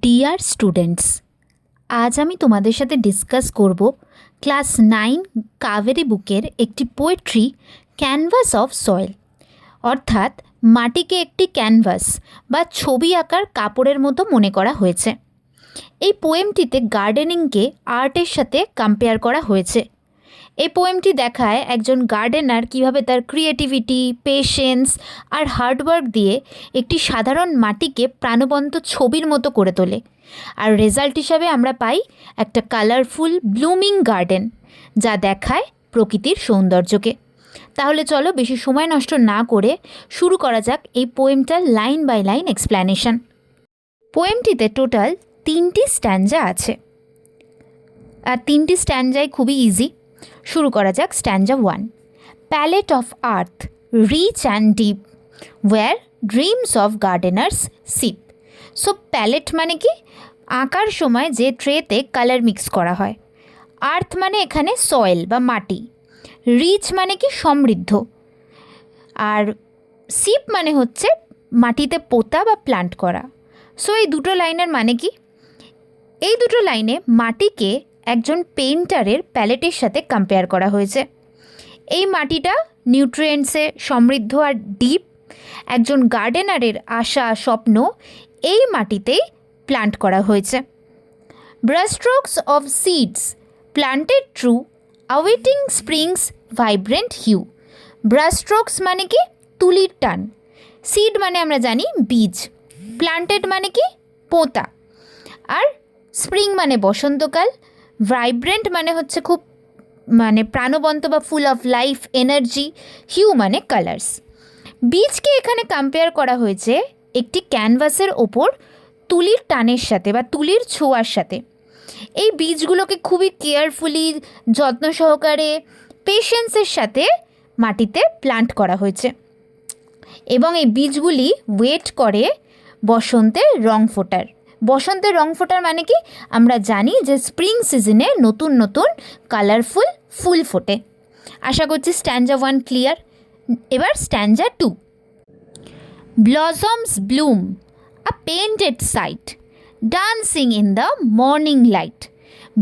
Dear students, আজ আমি তোমাদের সাথে ডিসকাস করব ক্লাস 9 কাবেরী বুকের একটি পোয়েট্রি ক্যানভাস অফ সয়েল, অর্থাৎ মাটিকে একটি ক্যানভাস বা ছবি আঁকার কাপড়ের মতো মনে করা হয়েছে। এই পোয়েমটিতে গার্ডেনিংকে আর্টের সাথে কম্পেয়ার করা হয়েছে। এই পোয়েমটি দেখায় একজন গার্ডেনার কীভাবে তার ক্রিয়েটিভিটি, পেশেন্স আর হার্ডওয়ার্ক দিয়ে একটি সাধারণ মাটিকে প্রাণবন্ত ছবির মতো করে তোলে। আর রেজাল্ট হিসাবে আমরা পাই একটা কালারফুল ব্লুমিং গার্ডেন, যা দেখায় প্রকৃতির সৌন্দর্যকে। তাহলে চলো বেশি সময় নষ্ট না করে শুরু করা যাক এই পোয়েমটার লাইন বাই লাইন এক্সপ্ল্যানেশন। পোয়েমটিতে টোটাল 3টি স্ট্যাঞ্জা আছে, আর 3টি স্ট্যাঞ্জাই খুবই ইজি। শুরু করা যাক stanza 1। Palette of earth rich and deep where dreams of gardeners sip. So palette মানে কি? আঁকার সময় যে ট্রেতে কালার মিক্স করা হয়। আর্থ মানে এখানে সয়েল বা মাটি। রিচ মানে কি? সমৃদ্ধ। আর সিপ মানে হচ্ছে মাটিতে পোতা বা প্লান্ট করা। সো এই দুটো লাইনের মানে কি? এই দুটো লাইনে মাটিকে একজন পেইন্টারের প্যালেটের সাথে কম্পেয়ার করা হয়েছে। এই মাটিটা নিউট্রিয়েন্টসে সমৃদ্ধ আর ডিপ। একজন গার্ডেনারের আশা, স্বপ্ন এই মাটিতেই প্লান্ট করা হয়েছে। Brush strokes of seeds planted true awaiting springs vibrant hue. Brush strokes মানে কি? তুলির টান। সিড মানে আমরা জানি বীজ। প্লান্টেড মানে কি? পোঁতা। আর স্প্রিং মানে বসন্তকাল। ভাইব্রেন্ট মানে হচ্ছে খুব প্রাণবন্ত বা full of life, energy. Hue মানে কালার্স। বীজকে এখানে কম্পেয়ার করা হয়েছে একটি ক্যানভাসের ওপর তুলির টানের সাথে বা তুলির ছোঁয়ার সাথে। এই বীজগুলোকে খুবই কেয়ারফুলি, যত্ন সহকারে, পেশেন্সের সাথে মাটিতে প্লান্ট করা হয়েছে, এবং এই বীজগুলি ওয়েট করে বসন্তের রং ফোটার। বসন্তের রং ফোটার মানে কি? আমরা জানি যে স্প্রিং সিজনে নতুন নতুন কালারফুল ফুল ফোটে। আশা করছি স্ট্যাঞ্জা 1 ক্লিয়ার। এবার stanza 2। Blossoms bloom a painted sight dancing in the morning light.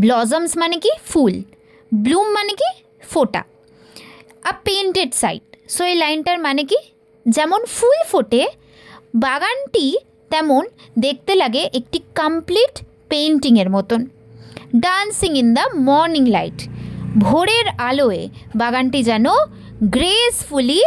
Blossoms মানে কি? ফুল। ব্লুম মানে কি? ফোটা। আ পেইন্টেড সাইট। সো এই লাইনটার মানে কি? যেমন ফুল ফোটে বাগানটি, তেমন দেখতে লাগে একটি কমপ্লিট পেইন্টিংয়ের মতন। Dancing in the morning light, ভোরের আলোয় বাগানটি যেন গ্রেসফুলি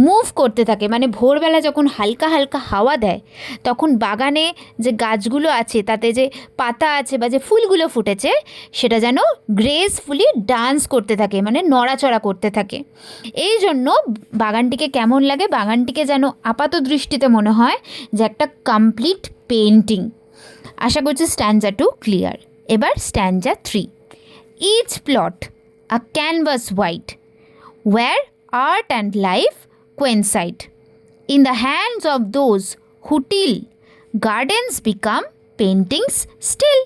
মুভ করতে থাকে। মানে ভোরবেলা যখন হালকা হালকা হাওয়া দেয়, তখন বাগানে যে গাছগুলো আছে, তাতে যে পাতা আছে বা যে ফুলগুলো ফুটেছে, সেটা যেন গ্রেসফুলি ডান্স করতে থাকে, মানে নড়াচড়া করতে থাকে। এই জন্য বাগানটিকে কেমন লাগে? বাগানটিকে যেন আপাত দৃষ্টিতে মনে হয় যে একটা কমপ্লিট পেইন্টিং। আশা করছি স্ট্যাঞ্জা 2 ক্লিয়ার। এবার stanza 3। Each plot a canvas white where art and life coincide. In the hands of those who till, gardens become paintings still.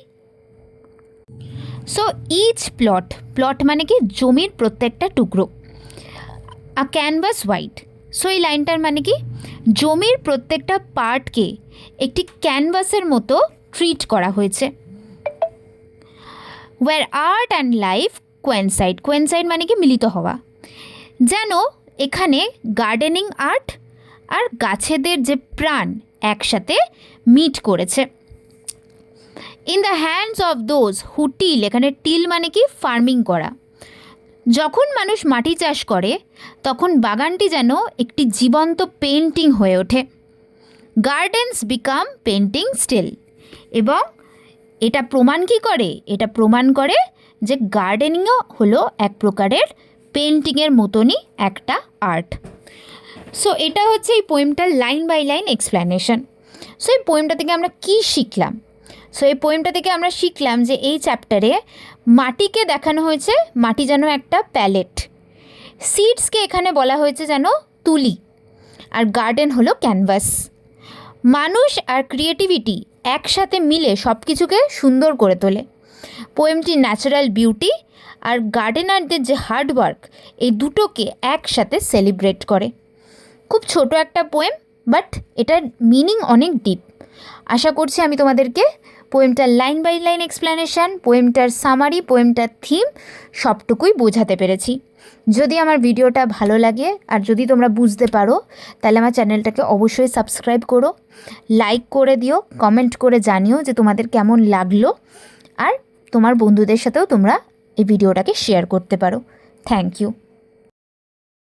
So each plot, plot মানে কি? জমির প্রত্যেকটা টুকরো। আ ক্যানভাস হোয়াইট, সো এই লাইনটার মানে কি? জমির প্রত্যেকটা পার্টকে একটি ক্যানভাসের মতো ট্রিট করা হয়েছে। Wire art and life coincide, coincide মানে কি? মিলিত হওয়া। যেন এখানে গার্ডেনিং আর্ট আর গাছেদের যে প্রাণ একসাথে মিট করেছে। In the hands of those who till, এখানে টিল মানে কি? ফার্মিং করা। যখন মানুষ মাটি চাষ করে, তখন বাগানটি যেন একটি জীবন্ত পেইন্টিং হয়ে ওঠে। Gardens become painting still. এবং এটা প্রমাণ কি করে? এটা প্রমাণ করে যে গার্ডেনিংও হলো এক প্রকারের পেইন্টিংয়ের মতনই একটা আর্ট। সো এটা হচ্ছে এই পোয়েমটার line by line explanation. So এই পোয়েমটা থেকে আমরা কি শিখলাম? সো এই পোয়েমটা থেকে আমরা শিখলাম যে এই চ্যাপ্টারে মাটিকে দেখানো হয়েছে মাটি যেন একটা প্যালেট, সিডসকে এখানে বলা হয়েছে যেন তুলি, আর গার্ডেন হলো ক্যানভাস। মানুষ আর ক্রিয়েটিভিটি একসাথে মিলে সব কিছুকে সুন্দর করে তোলে। পোয়েমটি ন্যাচারাল বিউটি আর গার্ডেনারদের যে হার্ডওয়ার্ক, এই দুটোকে একসাথে সেলিব্রেট করে। খুব ছোট একটা পোয়েম, বাট এটার মিনিং অনেক ডিপ। আশা করছি আমি তোমাদেরকে পোয়েমটার line by line explanation, পোয়েমটার summary, পোয়েমটার theme সবটুকুই বোঝাতে পেরেছি। যদি আমার ভিডিওটা ভালো লাগে আর যদি তোমরা বুঝতে পারো তাহলে আমার চ্যানেলটাকে অবশ্যই সাবস্ক্রাইব করো, লাইক করে দিও, কমেন্ট করে জানিও যে তোমাদের কেমন লাগলো, আর তোমার বন্ধুদের সাথেও তোমরা এই ভিডিওটাকে শেয়ার করতে পারো। Thank you.